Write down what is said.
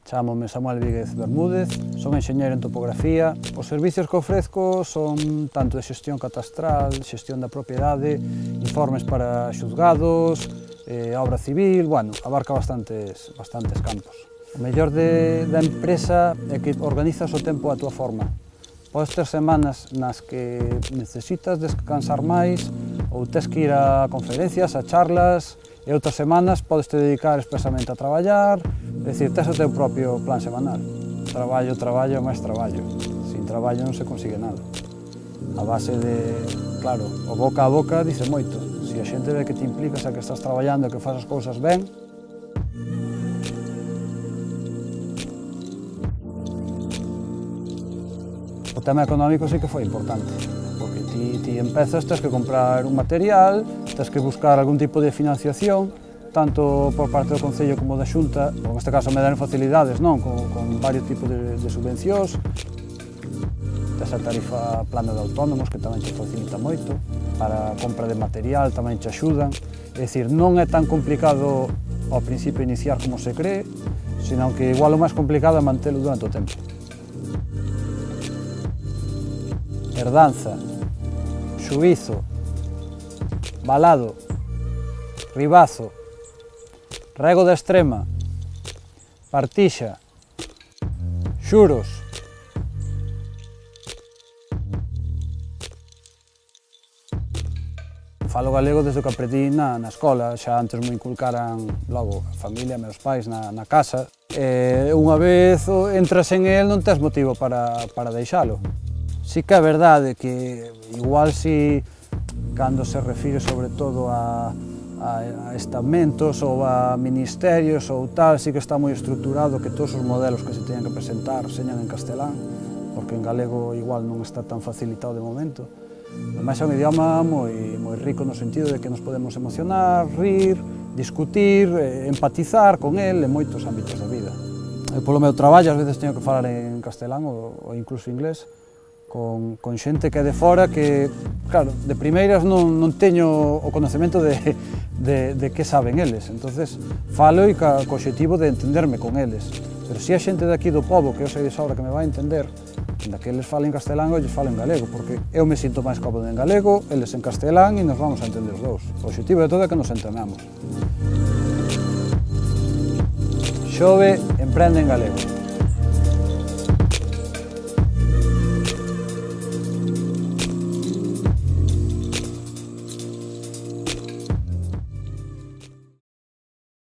Chámome Samuel Víguez Bermúdez, son enxeñeiro en topografía. Os servicios que ofrezco son tanto de xestión catastral, xestión da propiedade, informes para xuzgados, obra civil, bueno, abarca bastantes campos. O mellor da empresa é que organizas o tempo a túa forma. Podes ter semanas nas que necesitas descansar máis ou tes que ir a conferencias, a charlas, e outras semanas podes te dedicar expresamente a traballar, é dicir, tes o teu propio plan semanal. Traballo, máis traballo. Sin traballo non se consigue nada. A base de, claro, o boca a boca dice moito. Se a xente ve que te implicas a que estás traballando e que faz as cousas ben, o tema económico sí que foi importante, porque ti empezas, tens que comprar un material, tens que buscar algún tipo de financiación, tanto por parte do Concello como da Xunta, ou neste caso me deron facilidades, non? Con varios tipos de subvencións, tes a tarifa plana de autónomos, que tamén te facilita moito, para a compra de material tamén te axudan, é dicir, non é tan complicado ao principio iniciar como se cree, senón que igual o máis complicado é mantelo durante o tempo. Herdanza, xuízo, valado, ribazo, rego da extrema, partixa, xuros. Falo galego desde que aprendí na escola, xa antes me inculcaran logo a familia, meus pais na casa. Unha vez entras en el non tes motivo para deixalo. Sí que é verdade que igual si cando se refire sobre todo a estamentos ou a ministerios ou tal, sí que está moi estruturado que todos os modelos que se teñan que presentar señan en castelán, porque en galego igual non está tan facilitado de momento. Ademais é un idioma moi rico no sentido de que nos podemos emocionar, rir, discutir, empatizar con el en moitos ámbitos da vida. Polo meu traballo ás veces teño que falar en castelán ou incluso inglés, con xente que é de fora que, claro, de primeiras non teño o conocemento de que saben eles, entonces falo e co obxectivo de entenderme con eles, pero se a xente de aquí do pobo que eu sei de sobra que me vai entender, ainda que eles falen castelán ou eles falen galego, porque eu me sinto máis cómodo en galego, eles en castelán e nos vamos a entender os dous. O obxectivo de todo é que nos entendamos. Xove, emprende en galego.